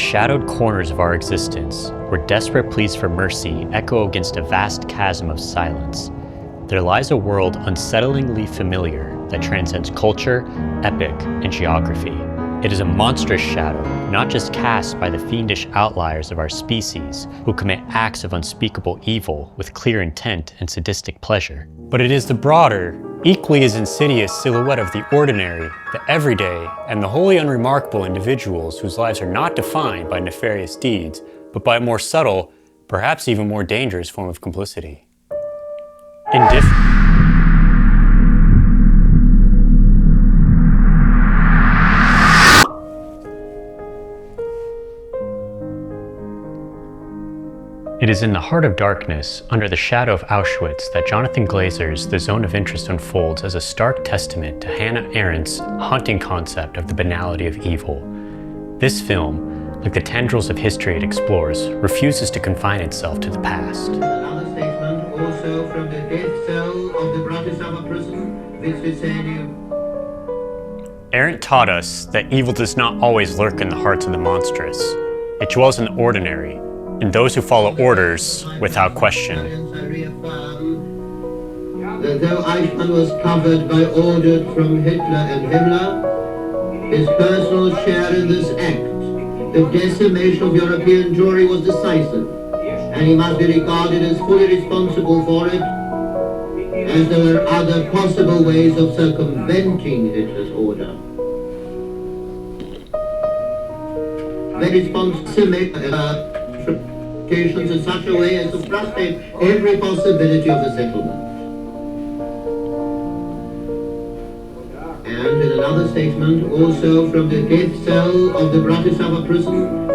shadowed corners of our existence, where desperate pleas for mercy echo against a vast chasm of silence, there lies a world unsettlingly familiar that transcends culture, epic, and geography. It is a monstrous shadow, not just cast by the fiendish outliers of our species who commit acts of unspeakable evil with clear intent and sadistic pleasure, but it is the broader, equally as insidious silhouette of the ordinary, the everyday, and the wholly unremarkable individuals whose lives are not defined by nefarious deeds, but by a more subtle, perhaps even more dangerous form of complicity. It is in the heart of darkness, under the shadow of Auschwitz, that Jonathan Glazer's The Zone of Interest unfolds as a stark testament to Hannah Arendt's haunting concept of the banality of evil. This film, like the tendrils of history it explores, refuses to confine itself to the past. Another statement also from the death cell of the Bratislava prison, Arendt taught us that evil does not always lurk in the hearts of the monstrous. It dwells in the ordinary, in those who follow orders without question. Though Eichmann was covered by orders from Hitler and Himmler, his personal share in this act, the decimation of European Jewry, was decisive, and he must be regarded as fully responsible for it, as there were other possible ways of circumventing Hitler's order. The response to make in such a way as to frustrate every possibility of a settlement. And in another statement, also from the death cell of the Bratislava prison,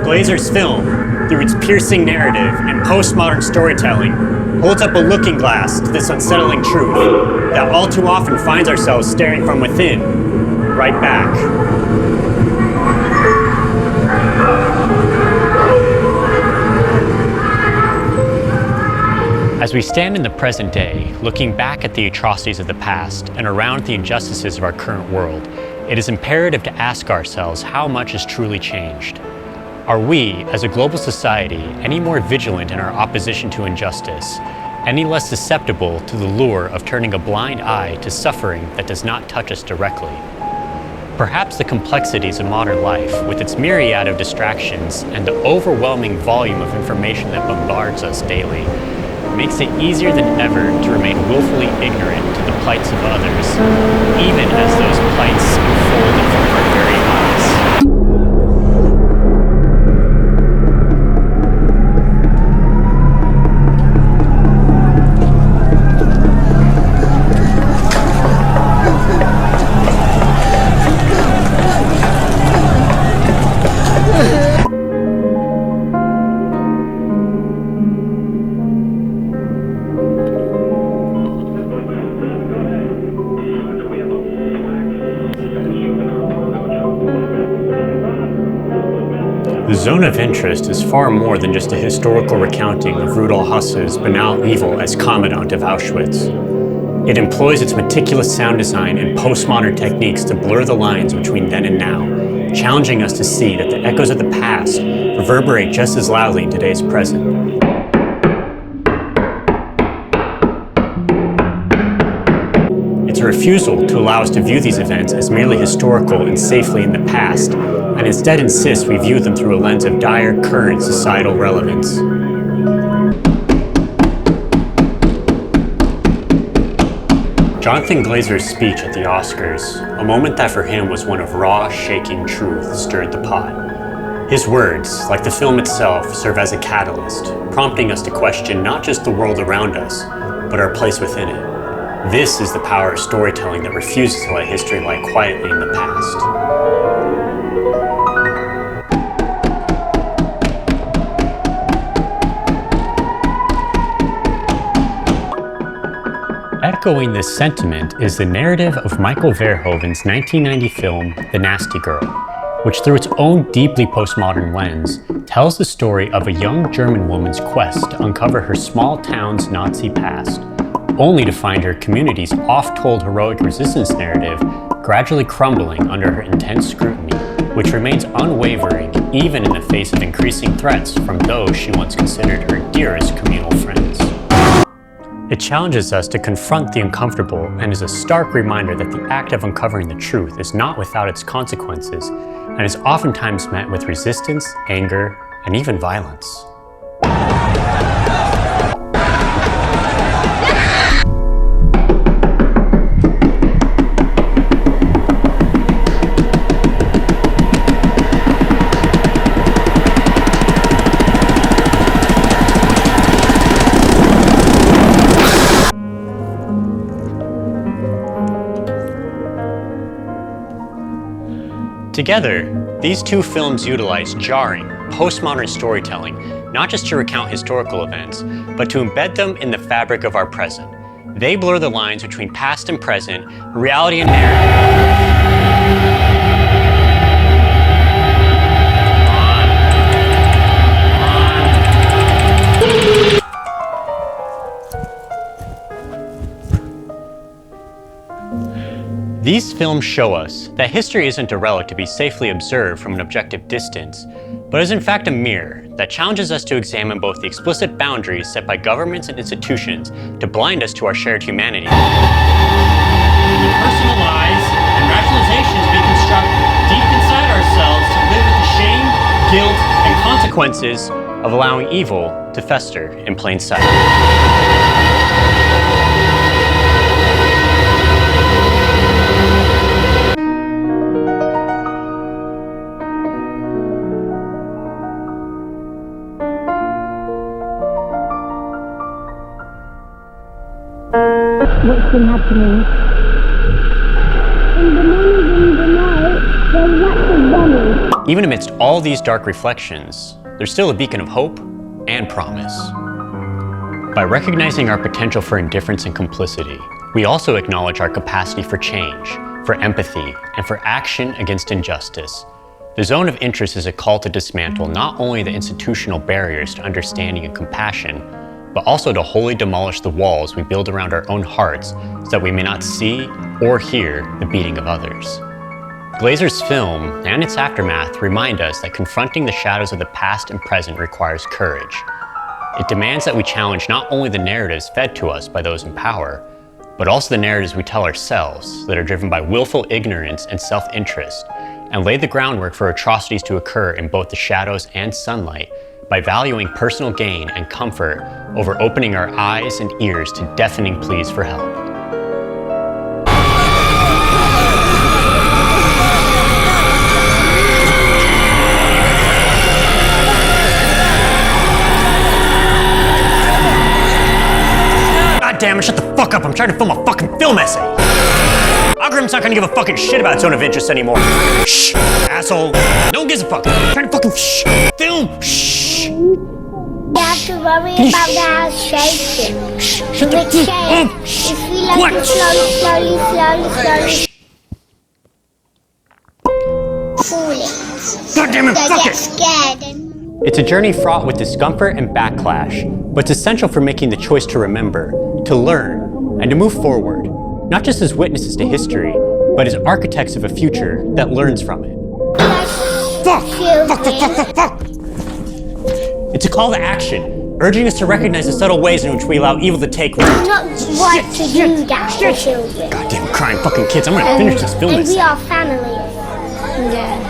Glazer's film, through its piercing narrative and postmodern storytelling, holds up a looking glass to this unsettling truth that all too often finds ourselves staring from within, right back. As we stand in the present day, looking back at the atrocities of the past and around the injustices of our current world, it is imperative to ask ourselves how much has truly changed. Are we, as a global society, any more vigilant in our opposition to injustice, any less susceptible to the lure of turning a blind eye to suffering that does not touch us directly? Perhaps the complexities of modern life, with its myriad of distractions and the overwhelming volume of information that bombards us daily, makes it easier than ever to remain willfully ignorant to the plights of others, even as those plights unfold in front of our very eyes. The Zone of Interest is far more than just a historical recounting of Rudolf Hess's banal evil as commandant of Auschwitz. It employs its meticulous sound design and postmodern techniques to blur the lines between then and now, challenging us to see that the echoes of the past reverberate just as loudly in today's present. It's a refusal to allow us to view these events as merely historical and safely in the past, and instead insists we view them through a lens of dire current societal relevance. Jonathan Glazer's speech at the Oscars, a moment that for him was one of raw, shaking truth, stirred the pot. His words, like the film itself, serve as a catalyst, prompting us to question not just the world around us, but our place within it. This is the power of storytelling that refuses to let history lie quietly in the past. Echoing this sentiment is the narrative of Michael Verhoeven's 1990 film, The Nasty Girl, which through its own deeply postmodern lens, tells the story of a young German woman's quest to uncover her small town's Nazi past, only to find her community's oft-told heroic resistance narrative gradually crumbling under her intense scrutiny, which remains unwavering even in the face of increasing threats from those she once considered her dearest communal friends. It challenges us to confront the uncomfortable and is a stark reminder that the act of uncovering the truth is not without its consequences and is oftentimes met with resistance, anger, and even violence. Together, these two films utilize jarring, postmodern storytelling, not just to recount historical events, but to embed them in the fabric of our present. They blur the lines between past and present, reality and narrative. These films show us that history isn't a relic to be safely observed from an objective distance, but is in fact a mirror that challenges us to examine both the explicit boundaries set by governments and institutions to blind us to our shared humanity. The personal lies and rationalizations we construct deep inside ourselves to live with the shame, guilt, and consequences of allowing evil to fester in plain sight. What's been happening? In the morning and the night, there's lots of bombing. Even amidst all these dark reflections, there's still a beacon of hope and promise. By recognizing our potential for indifference and complicity, we also acknowledge our capacity for change, for empathy, and for action against injustice. The zone of interest is a call to dismantle not only the institutional barriers to understanding and compassion, but also to wholly demolish the walls we build around our own hearts so that we may not see or hear the beating of others. Glazer's film and its aftermath remind us that confronting the shadows of the past and present requires courage. It demands that we challenge not only the narratives fed to us by those in power, but also the narratives we tell ourselves that are driven by willful ignorance and self-interest, and lay the groundwork for atrocities to occur in both the shadows and sunlight by valuing personal gain and comfort over opening our eyes and ears to deafening pleas for help. God damn it, shut the fuck up, I'm trying to film a fucking film essay! Algorithm's not gonna give a fucking shit about zone of interest anymore. Shh, asshole. No one gives a fuck. I'm trying to fucking film. Shh. You have to worry about the house shaking. Shut If it shakes, you feel like you're slowly falling. God damn it, They fuck get it! scared and It's a journey fraught with discomfort and backlash, but it's essential for making the choice to remember, to learn, and to move forward, not just as witnesses to history, but as architects of a future that learns from it. Fuck! It's a call to action, urging us to recognize the subtle ways in which we allow evil to take root. not right to do that for children. Goddamn crying fucking kids, I'm gonna finish this film. And we are family. Yeah.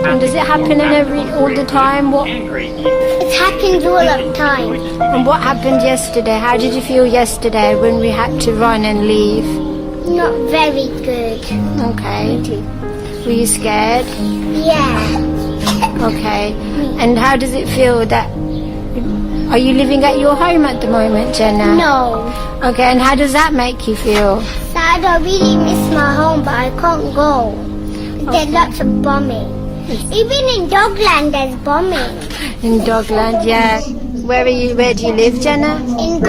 And does it happen all the time? It happens all the time. And what happened yesterday? How did you feel yesterday when we had to run and leave? Not very good. Okay. Were you scared? Yeah. Okay. And how does it feel that... Are you living at your home at the moment, Jenna? No. Okay, and how does that make you feel? Sad, I really miss my home, but I can't go. There's lots of bombing. Even in Dogland, there's bombing. In Dogland, yeah. Where do you live, Jenna? In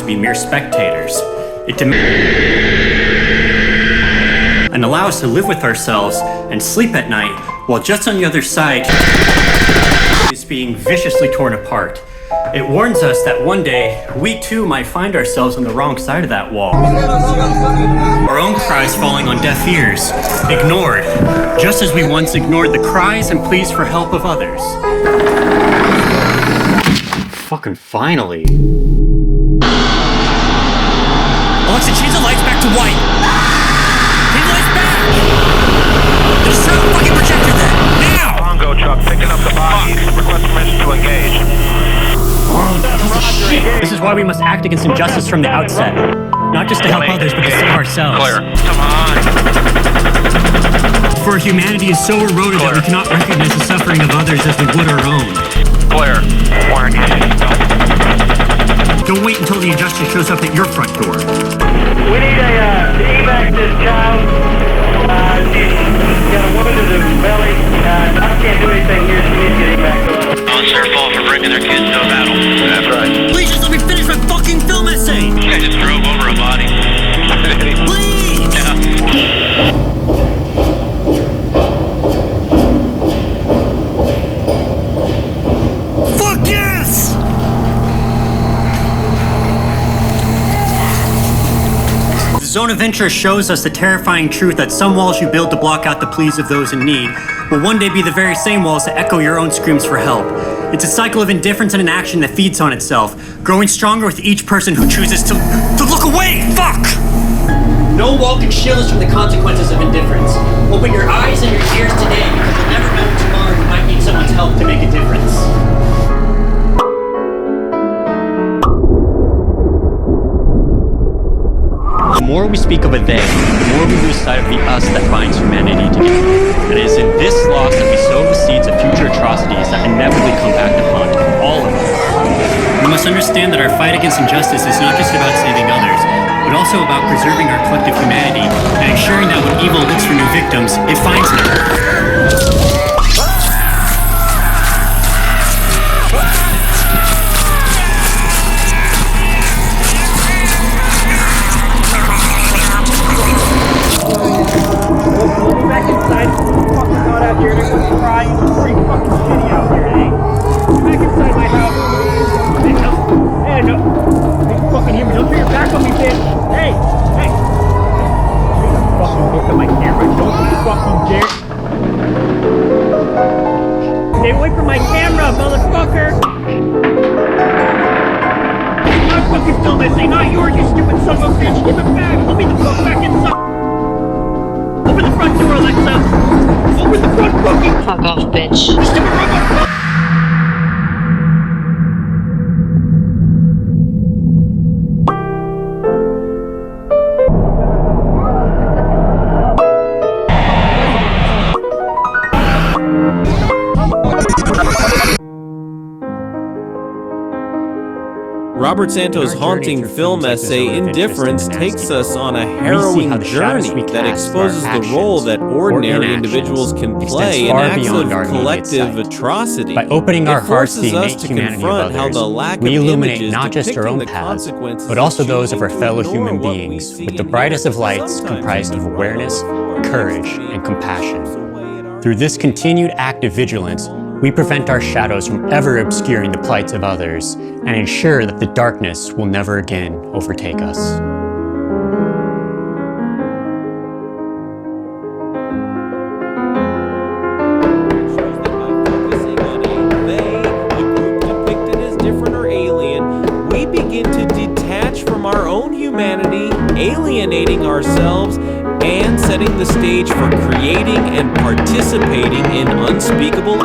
to be mere spectators. It and allow us to live with ourselves and sleep at night, while just on the other side is being viciously torn apart. It warns us that one day, we too might find ourselves on the wrong side of that wall. Our own cries falling on deaf ears, ignored, just as we once ignored the cries and pleas for help of others. Fucking finally. Alexa, change the lights back to white! Change the lights back! Just turn the fucking projector then! Now! Bongo truck picking up the bodies. Request permission to engage. This is why we must act against injustice from the outset. Not just to help others, but to save ourselves. Clear. Come on. For humanity is so eroded that we cannot recognize the suffering of others as we would our own. Clear. Don't wait until the injustice shows up at your front door. We need a evac this child. She's got a wound in the belly. I can't do anything here. She needs to get evac. Oh, it's their fault for bringing their kids to a battle. That's right. Please just let me finish my fucking film essay! This guy just drove over a body. Please! Yeah. Fuck yes! The zone of interest shows us the terrifying truth that some walls you build to block out the pleas of those in need will one day be the very same walls that echo your own screams for help. It's a cycle of indifference and inaction that feeds on itself, growing stronger with each person who chooses to look away! Fuck! No wall can shield us from the consequences of indifference. Open your eyes and your ears today, because you'll never know tomorrow you might need someone's help to make a difference. The more we speak of a they, the more we lose sight of the us that binds humanity together. And it is in this loss that we sow the seeds of future atrocities that inevitably come back to haunt all of us. We must understand that our fight against injustice is not just about saving others, but also about preserving our collective humanity and ensuring that when evil looks for new victims, it finds them. Stay away from my camera, motherfucker! I'm not fucking film this, ain't not yours, you stupid son of a bitch! Give it back! Let me the fuck back inside! Open the front door, Alexa! Open the front fucking... Fuck off, bitch. Stupid robot! Robert Santo's haunting film essay, Indifference, takes us on a harrowing journey that exposes the role that ordinary individuals can play in acts of collective atrocity. By opening our hearts to the innate us to humanity of confront how others, the lack we of illuminate images not just our own depicting the paths, consequences but also of those of our choosing fellow to human ignore what we beings see with the in brightest of media, lights sometimes comprised of even awareness, before courage, being and compassion. away at our Through this continued act of vigilance, we prevent our shadows from ever obscuring the plights of others and ensure that the darkness will never again overtake us. shows that by focusing on a they, a group depicted as different or alien, we begin to detach from our own humanity, alienating ourselves, and setting the stage for creating and participating in unspeakable